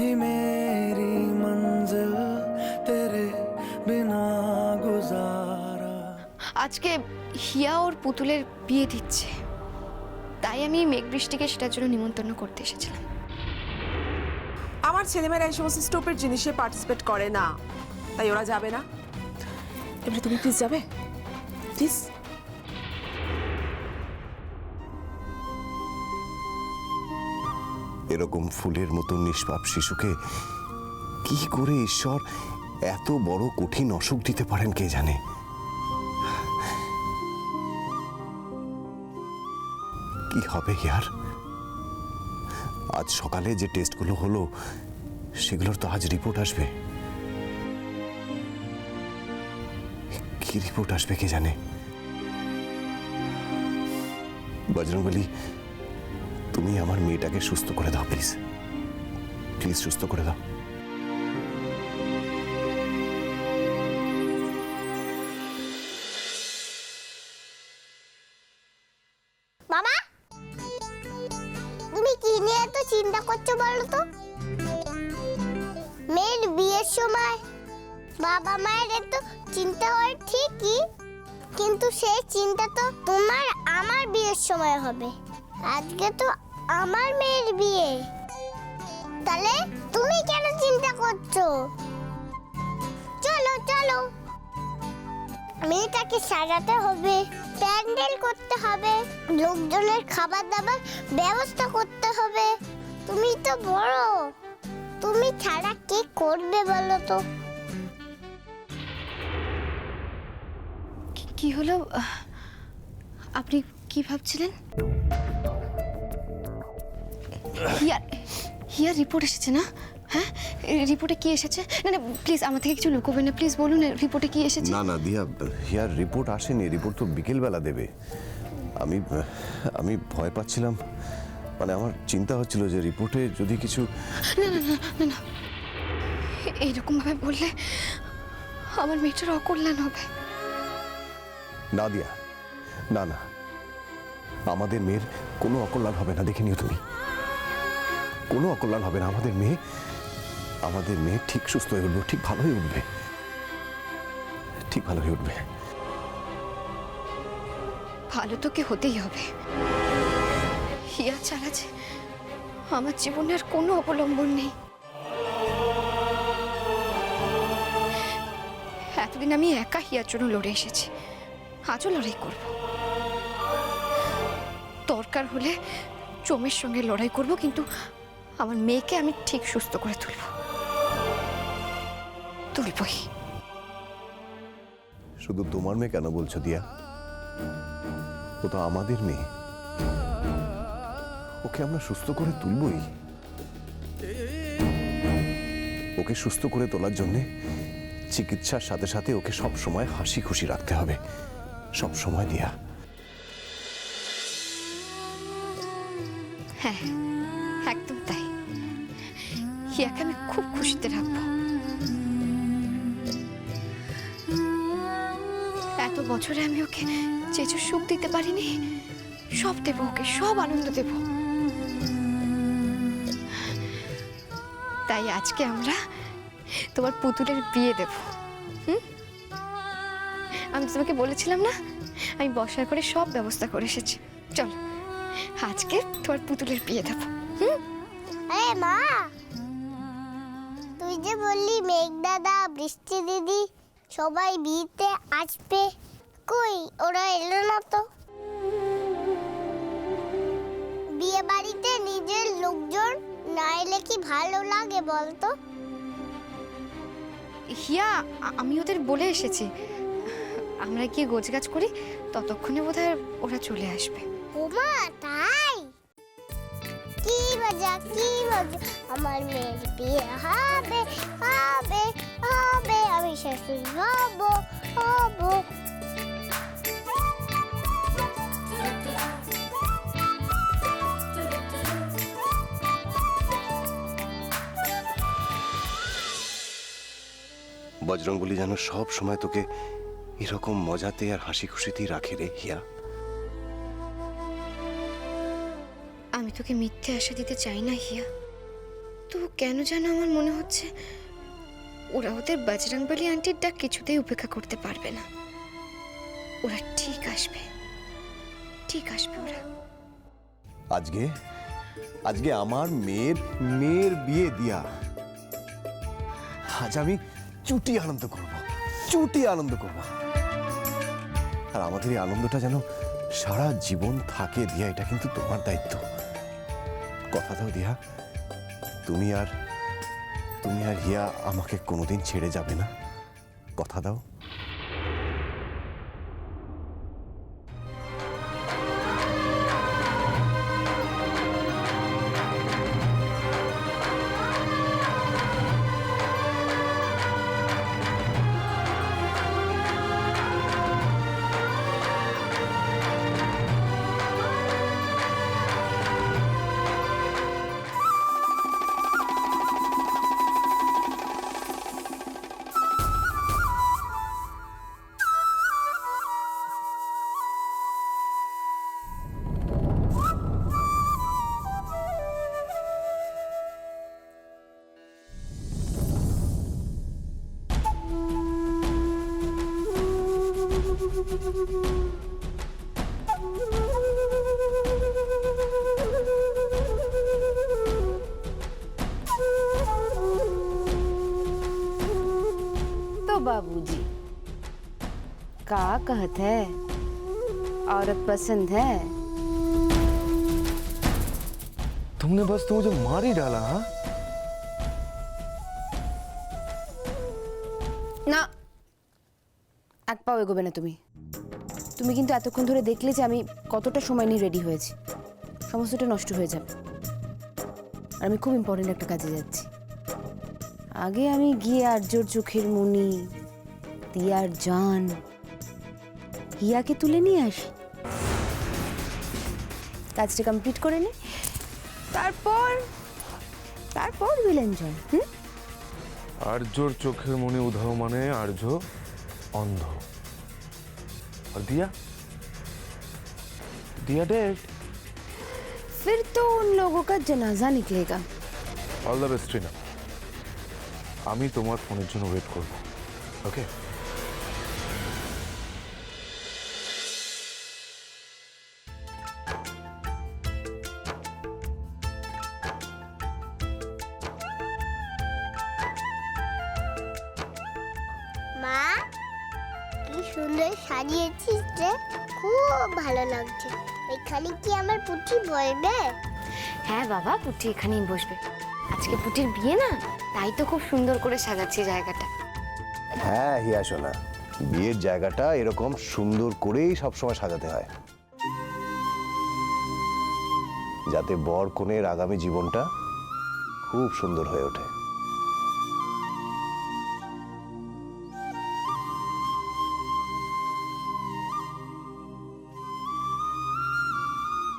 ही मेरी मंजिल तेरे बिना गुजारा। আজকে হিয়া ওর পুতুলের বিয়ে দিচ্ছে, তাই আমি মেঘ বৃষ্টিকে সেটার জন্য নিমন্ত্রণ করতে এসেছিলাম। আমার ছেলেমেয়েরা এই সমস্ত স্টোপের জিনিসে পার্টিসিপেট করে না, তাই ওরা যাবে না। এবারে তুমি প্লিজ যাবে, প্লিজ। এরকম ফুলের মতো নিষ্পাপ শিশুকে কি করে ঈশ্বর এত বড় কঠিন অসুখ দিতে পারেন কে জানে। কি হবে ইয়ার? আজ সকালে যে টেস্টগুলো হলো সেগুলোর তো আজ রিপোর্ট আসবে। কি রিপোর্ট আসবে কে জানে। বজরংবলী, তুমি আমার মেয়েটাকে সুস্থ করে দাও প্লিজ, প্লিজ সুস্থ করে দাও। মামা, তুমি কি নিয়ে এত চিন্তা করছো বলো তো? মেয়ের বিয়ের সময় বাবা মায়ের এত চিন্তা হয় ঠিকই, কিন্তু সেই চিন্তা তো তোমার আমার বিয়ের সময় হবে। আজকে তো আমার মেয়ের বিয়ে, তাহলে তুমি কেন চিন্তা করছো? চলো চলো, মেয়েটাকে সাজাতে হবে, প্যান্ডেল করতে হবে, লোকজনের খাবার দাবার ব্যবস্থা করতে হবে। তুমি তো বড়, তুমি ছাড়া কে করবে বলো তো? কি হলো? আপনি কি ভাবছিলেন? হিয়ার রিপোর্ট এসেছে না? হ্যাঁ, রিপোর্টে কি এসেছে? না না প্লিজ আমার থেকে কিছু লুকোবেন না, প্লিজ বলুন রিপোর্টে কি এসেছে। না না দিয়া, হিয়ার রিপোর্ট আসেনি, রিপোর্ট তো বিকেলবেলা দেবে। আমি ভয় পাচ্ছিলাম, মানে আমার চিন্তা হচ্ছিল যে রিপোর্টে যদি কিছু। না না না না না, এইরকম ভাবে বললে আমার মেয়েটার অকল্যাণ হবে। না দিয়া, না না, আমাদের মেয়ের কোনো অকল্যাণ হবে না, দেখে নিও তুমি। কোনো অকল্যাণ হবে না। আমাদের মেয়ে ঠিক সুস্থ হয়ে উঠবে, ঠিক ভালো হয়ে উঠবে, ঠিক ভালো হয়ে উঠবে। ভালো তো কি হতেই হবে। হিয়া ছাড়া যে আমার জীবনে আর কোনো অবলম্বন নেই। এতদিন আমি একা হিয়ার জন্য লড়ে এসেছি, আজও লড়াই করব। দরকার হলে চোমের সঙ্গে লড়াই করব, কিন্তু আমার মেয়েকে আমি ঠিক সুস্থ করে তুলবই। শুধু তোমার মেয়ে কেন বলছো দিয়া? ও তো আমাদের মেয়ে, ওকে আমরা সুস্থ করে তুলবই। ওকে সুস্থ করে তোলার জন্য চিকিৎসার সাথে সাথে ওকে সব সময় হাসি খুশি রাখতে হবে, সব সময় দিয়া। হ্যাঁ একদম তাই, হিয়াকে আমি খুব খুশিতে রাখবো। এত বছরে আমি ওকে যে যে সুখ দিতে পারিনি সব দেব ওকে, সব আনন্দ দেব। তাই আজকে আমরা তোমার পুতুলের বিয়ে দেব। আমি তোমাকে বলেছিলাম না, আমি বসার করে সব ব্যবস্থা করে এসেছি। চলো আজকে তোমার পুতুলের বিয়ে দেব। আরে মা, তুই যে বললি মেঘ দাদা, বৃষ্টি দিদি সবাই বিয়েতে আসবে, কই ওরা এলো না তো? বিয়ে বাড়িতে নিজের লোকজন না এলে কি ভালো লাগে বলতো? হিয়া, আমি ওদের বলে এসেছি আমরা গিয়ে গোছগাছ করি, ততক্ষণে বোধহয় ওরা চলে আসবে। ওমা তাই? কি মজা, কি মজা, আমার মেয়ের বিয়ে হবে হবে হবে, আমি শাশুড়ি হব হব। বজরংবলী যেন সব সময় তোকে এরকম মজাতে আর হাসি খুশিতেই রাখে রে হিয়া। আমি তোকে মিথ্যে আশা দিতে চাই না হিয়া, কিন্তু কেন যেন আমার মনে হচ্ছে ওরা ওদের বজরংবলী আন্টির ডাক কিছুতেই উপেক্ষা করতে পারবে না। ওরা ঠিক আসবে, ঠিক আসবে ওরা। আজকে আজকে আমার মেয়ের বিয়ে দিয়া, আজ আমি চুটি আনন্দ করব, চুটি আনন্দ করব। আর আমাদের এই আনন্দটা যেন সারা জীবন থাকে দিয়া, এটা কিন্তু তোমার দায়িত্ব। কথা দাও দিয়া, তুমি আর হিয়া আমাকে কোনোদিন ছেড়ে যাবে না, কথা দাও। तो बाबूजी का कहत है, औरत पसंद है? तुमने बस तो मुझे मार ही डाला। हाँ, না, এক পাও এগোবে না তুমি। তুমি কিন্তু এতক্ষণ ধরে দেখলে যে আমি কতটা সময় নিয়ে রেডি হয়েছি, সমস্তটা নষ্ট হয়ে যাবে। আর আমি খুব ইম্পর্টেন্ট একটা কাজে যাচ্ছি। আগে আমি গিয়ে আর্যর চোখের মণি, দিয়ার জান, হিয়াকে তুলে নিয়ে আসি, কাজটা কমপ্লিট করে নে, তারপর তারপর উইল এনজয়। আর্যর চোখের মনি উধাও মানে আর্য অন্ধ। और दिया डेड। फिर तो उन लोगों का जनाजा निकलेगा। অল দ্য বেস্ট রিনা, আমি তোমার ফোনের জন্য ওয়েট করব। ওকে, মা কি সুন্দর সাজিয়েছিস রে, খুব ভালো লাগছে। এখানে কি আমার পুটি বলবে? হ্যাঁ বাবা, পুটি এখানেই বসবে। আজকে পুটির বিয়ে না, তাই তো খুব সুন্দর করে সাজাচ্ছি জায়গাটা। হ্যাঁ হিয়া সোনা, বিয়ের জায়গাটা এরকম সুন্দর করেই সবসময় সাজাতে হয়, যাতে বর কনের আগামী জীবনটা খুব সুন্দর হয়ে ওঠে।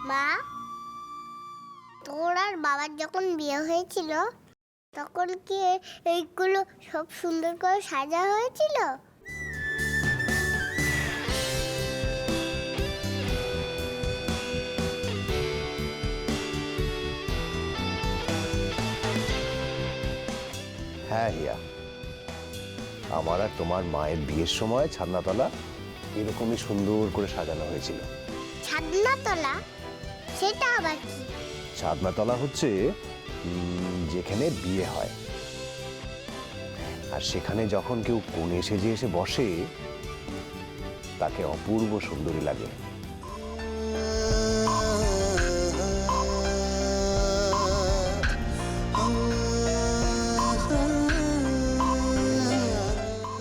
মা, তোর আর বাবার যখন বিয়ে হয়েছিল তখন কি এইগুলো সব সুন্দর করে সাজা হয়েছিল? হ্যাঁ হিয়া, আমার আর তোমার মায়ের বিয়ের সময় ছাদনাতলা এরকমই সুন্দর করে সাজানো হয়েছিল। ছাদনাতলা? সেটা আবার কি? ছাদনাতলা হচ্ছে যেখানে বিয়ে হয়, আর সেখানে যখন কেউ কোণে সেজে এসে বসে তাকে অপূর্ব সুন্দরী লাগে।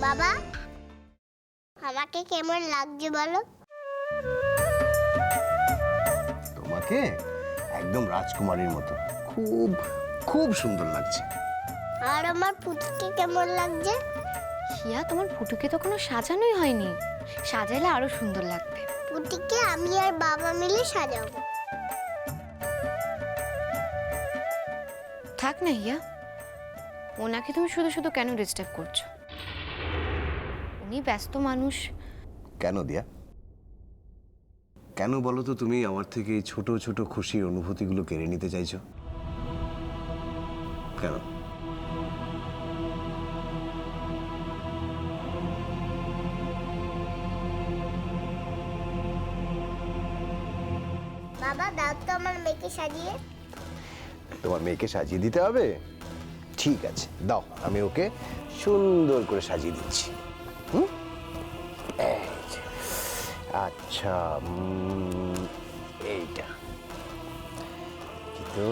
বাবা, আমাকে কেমন লাগছে বলো? তোমাকে একদম রাজকুমারীর মতো খুব খুব সুন্দর লাগছে। আর আমার পুতুকে কেমন লাগছে? হিয়া, তোমার ফুটুকে তো কোনো সাজানোই হয়নি, সাজাইলে আরো সুন্দর লাগবে। পুটিকে আমি আর বাবা মিলে সাজাবো। থাক না হিয়া, ওনাকে তুমি শুধু শুধু কেন ডিস্টার্ব করছো? উনি ব্যস্ত মানুষ। কেন দিয়া, কেন বলো তো তুমি আমার থেকে এই ছোট ছোট খুশির অনুভূতিগুলো কেড়ে নিতে চাইছো? কেন? বাবা দাও তো আমার মেয়েকে সাজিয়ে। তোমার মেয়েকে সাজিয়ে দিতে হবে? ঠিক আছে, দাও, আমি ওকে সুন্দর করে সাজিয়ে দিচ্ছি। হুম, এই যে। আচ্ছা, এইটা কিন্তু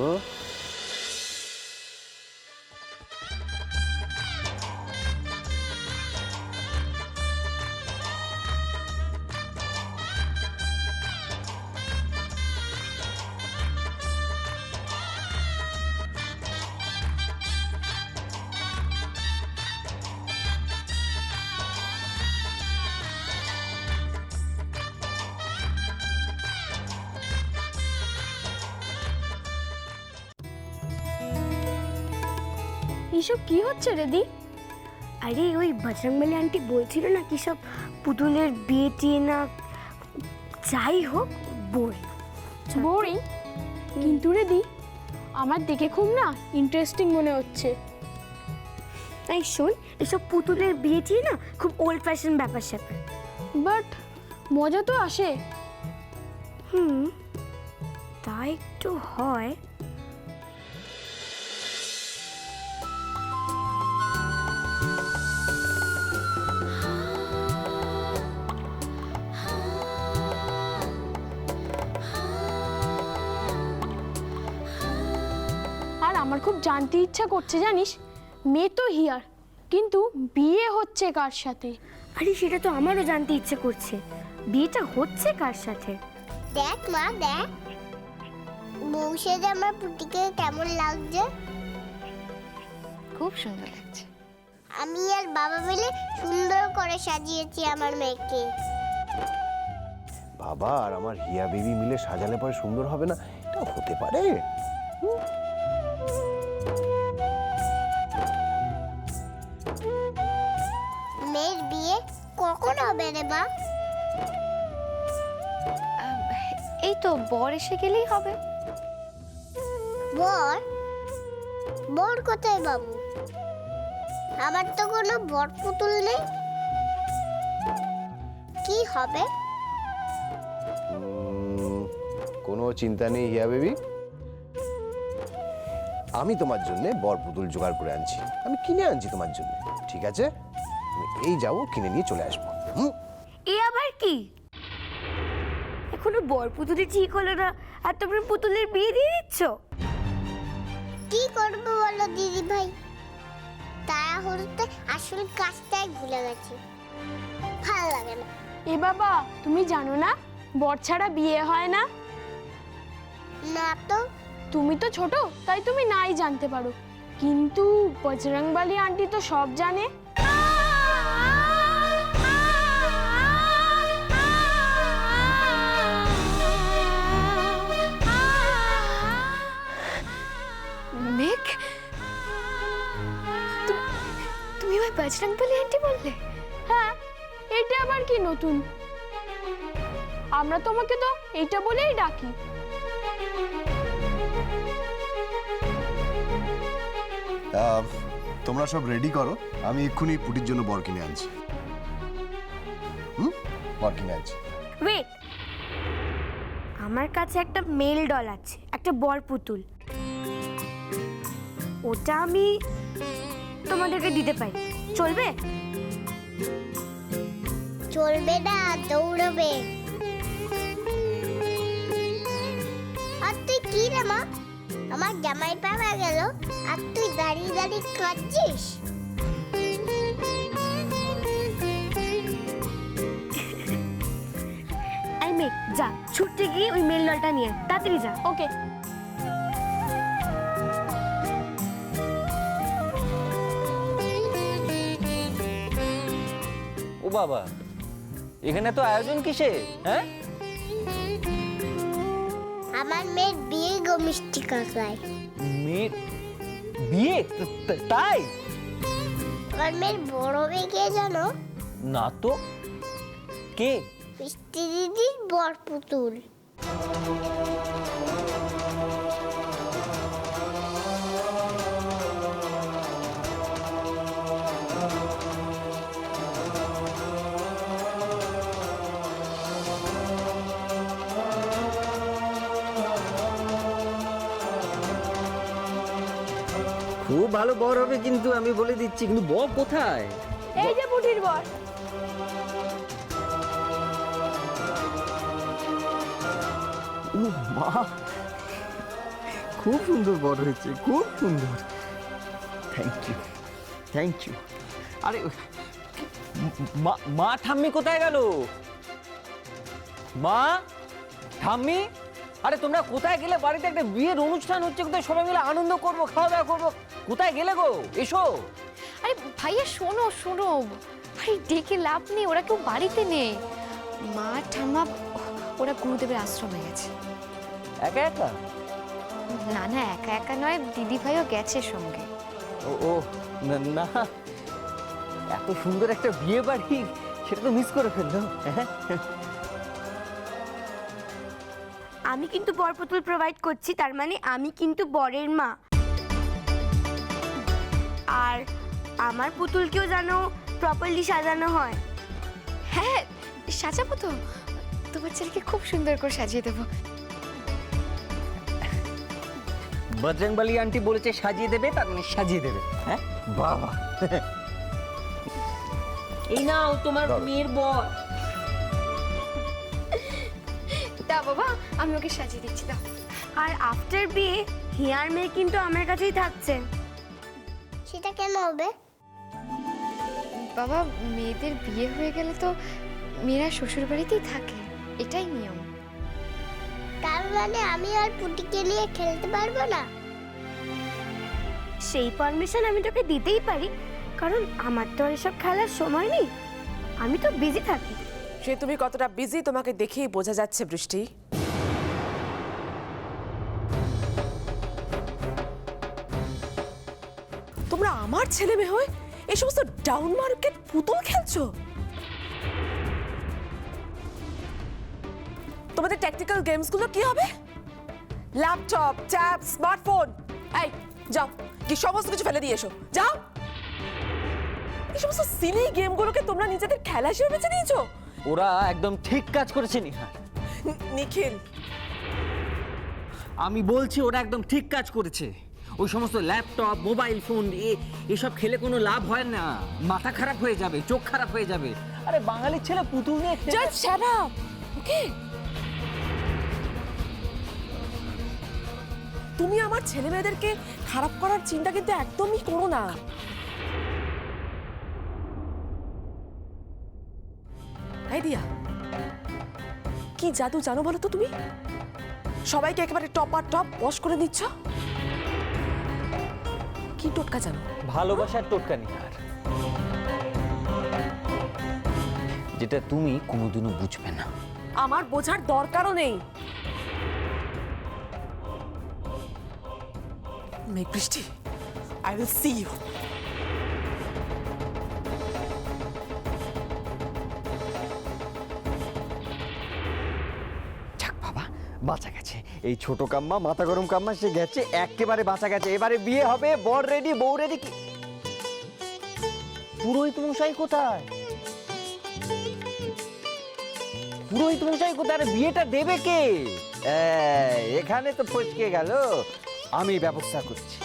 এসব কি হচ্ছে রেদি? আরে ওই বজরংবলী আন্টি বলছিল না কি সব পুতুলের বিয়ে টিয়ে না, যাই হোক বোরিং। বোরিং? কিন্তু রেদি আমার দেখে খুব না ইন্টারেস্টিং মনে হচ্ছে। এই শোন, এসব পুতুলের বিয়ে টিয়ে না খুব ওল্ড ফ্যাশন ব্যাপার স্যাপার। বাট মজা তো আসে। তা একটু হয়। আর আমার খুব জানতে ইচ্ছা করছে জানিস, মেয়ে তো হিয়ার কিন্তু বিয়ে হচ্ছে কার সাথে? আরে সেটা তো আমারও জানতে ইচ্ছে করছে, বিয়েটা হচ্ছে কার সাথে। দেখ মা দেখ, বউ সেজে আমার পুটিকে কেমন লাগছে। খুব সুন্দর লাগছে। আমি আর বাবা মিলে সুন্দর করে সাজিয়েছি আমার মেয়েকে। বাবা আর আমার হিয়া বেবি মিলে সাজালে পরে সুন্দর হবে না? এটা হতে পারে? মেয়ের বিয়ে কখন হবে রে মা? এই তো বর এসে গেলেই হবে। বর? বর কোথায় বাবু? আমার তো কোনো বর পুতুল নেই। কি হবে? কোনো চিন্তা নেই হিয়া বেবি, আমি তোমার জন্য বর পুতুল জোগাড় করে আনছি, আমি কিনে আনছি তোমার জন্য। ঠিক আছে, আমি এই যাবো, কিনে নিয়ে চলে আসবো। এ আবার কি? এখনো বর পুতুলের ঠিক হলো না আর তোমরা পুতুলের বিয়ে দিয়ে দিচ্ছ? কি করবো বলো দিদি ভাই, তাড়াহুড়োতে আসল কাজটাই ভুলে গেছি, ভালো লাগে না। এ বাবা, তুমি জানো না বর ছাড়া বিয়ে হয় না? না তো। তুমি তো ছোট তাই তুমি নাই জানতে পারো, কিন্তু বজরংবলী আন্টি তো সব জানে। মেঘ, তুমি ওই বজরংবলী আন্টি বললে? হ্যাঁ, এটা আবার কি নতুন? আমরা তোমাকে তো এইটা বলেই ডাকি। তোমরা সব রেডি করো, আমি এক্ষুনি পুটির জন্য বর কিনে আনছি। বর কিনে আনছি। ওয়েট, আমার কাছে একটা মেল ডল আছে, একটা বর পুতুল, ওটা আমি তোমাদেরকে দিতে পারি, চলবে? চলবে না, দৌড়বে। আর তুই কি রে মা, আমার জামাই পাওয়া গেল আর তুই দাঁড়িয়ে দাঁড়িয়ে কাঁদছিস? এই মেঘ, যা ছুটতে গিয়ে ওই মেল ডলটা নিয়ে আয়, তাড়াতাড়ি যা। ওকে। ও বাবা, এখানে তো আয়োজন কিসে? হ্যাঁ, আমার মেয়ের বিয়ে গো মিষ্টি কাকায়। মেয়ের বিয়ে? তাই? আমার মেয়ের বড় মেয়ে কে জানো? না তো, কে? মিষ্টি দিদির বর পুতুল। খুব ভালো বর হবে কিন্তু আমি বলে দিচ্ছি, কিন্তু বর কোথায়? এই যে পুটির বর। ও মা, খুব সুন্দর বর হয়েছে, খুব সুন্দর। Thank you, thank you. আরে মা ঠাম্মি কোথায় গেল? মা, ঠাম্মি, আরে তোমরা কোথায় গেলে? বাড়িতে একটা বিয়ের অনুষ্ঠান হচ্ছে, কোথায় সবাই মিলে আনন্দ করবো, খাওয়া দাওয়া করবো, কোথায় গেলে গো? এসো। আরে ভাইয়া শোনো শোনো, আরে ডেকে লাভ নেই, ওরা কেউ বাড়িতে নেই। মা ঠাম্মা ওরা গুরুদেবের আশ্রমে গেছে। একা একা? না না, একা একা নয়, দিদি ভাইও গেছে সঙ্গে। ও ও না না, এত সুন্দর একটা বিয়ে বাড়ি, সেটা তো মিস করে ফেললো। আমি কিন্তু বর পুতুল প্রোভাইড করছি, তার মানে আমি কিন্তু বরের মা। আর আমার পুতুলকেও যেন প্রপারলি সাজানো হয়। হ্যাঁ সাজাবো তো, তোমার ছেলেকে খুব সুন্দর করে সাজিয়ে দেবো। বজরংবলী আন্টি বলেছে সাজিয়ে দেবে, তার মানে সাজিয়ে দেবে। হ্যাঁ বাবা, এই নাও তোমার মেয়ের বর। দাও বাবা, আমি ওকে সাজিয়ে দিচ্ছি, দাও। আর আফটার বিয়ে হিয়ার মেয়ে কিন্তু আমার কাছেই থাকছে। সেটা কেন হবে? বাবা, মেয়েদের বিয়ে হয়ে গেলে তো মেয়েরা শ্বশুর বাড়িতেই থাকে, এটাই নিয়ম। তার মানে আমি আর পুটিকে নিয়ে খেলতে পারবো না? সেই পারমিশন আমি তোকে দিতেই পারি, কারণ আমার তো আর এসব খেলার সময় নেই, আমি তো বিজি থাকি। সে তুমি কতটা বিজি তোমাকে দেখেই বোঝা যাচ্ছে বৃষ্টি। তোমরা আমার ছেলে মেয়ে হয়ে এই সমস্ত ডাউন মার্কেট পুতুল খেলছো? তোমাদের ট্যাকটিক্যাল গেমস গুলো কি হবে? ল্যাপটপ, ট্যাব, স্মার্টফোন, এই যাও কি সমস্ত কিছু ফেলে দিয়ে এসো, যাও। এই সমস্ত সিলি গেমগুলোকে তোমরা নিজেদের খেলা হিসেবে বেছে নিয়েছো। ওরা একদম ঠিক কাজ করেছে নিহার। নিখিল, আমি বলছি ওরা একদম ঠিক কাজ করেছে। ওই সমস্ত ল্যাপটপ, মোবাইল ফোন এসব খেলে কোনো লাভ হয় না, মাথা খারাপ হয়ে যাবে, চোখ খারাপ হয়ে যাবে। আরে বাঙালির ছেলে পুতুল নিয়ে জাস্ট শাট আপ, ওকে? তুমি আমার ছেলে মেয়েদেরকে খারাপ করার চিন্তা কিন্তু একদমই করো না। এই দিয়া, কি জাদু জানো বলো তো তুমি? সবাইকে একেবারে টপার টপ ওয়াশ করে দিচ্ছ। কি টোটকা জানো? ভালোবাসার টোটকা নিহার, যেটা তুমি কোনোদিনও বুঝবে না। আমার বোঝার দরকারও নেই। মেঘ বৃষ্টি, I will see you. যাক বাবা, বাঁচা গেছে। এই ছোট কাম্মা, মাথা গরম কাম্মা, সে গেছে, একেবারে বাঁচা গেছে। এবারে বিয়ে হবে, বর রেডি, বউ রেডি। কি পুরোহিত মশাই কোথায়? পুরোহিত মশাই কোথায়? আরে বিয়েটা দেবে কে? এখানে তো ফচকে গেল, আমি ব্যবস্থা করছি।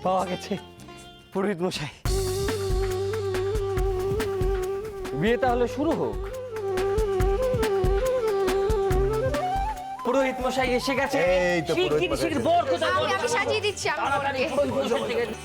পাওয়া গেছে পুরোহিত মশাই। বিয়ে তাহলে শুরু হোক। পুরোহিত মশাই এসে গেছে। এই তো পুরোহিত শিগগিরই, মশাই শিগগিরই, বর কোথায়? আমি সাজিয়ে দিচ্ছি, আমি তাড়াতাড়ি ওকে। পুরোহিত মশাই এসে গেছে।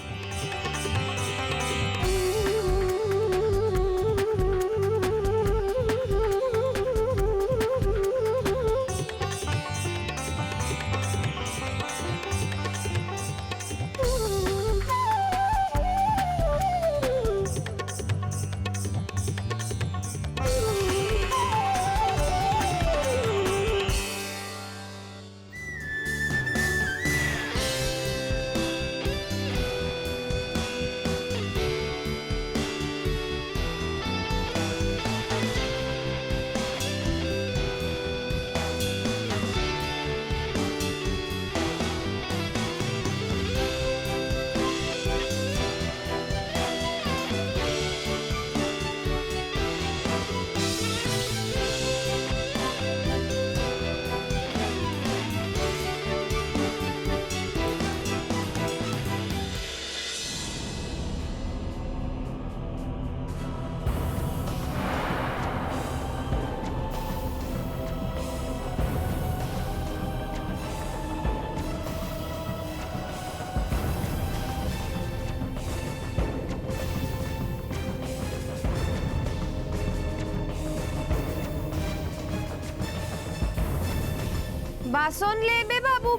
বাসন লেবে বাবু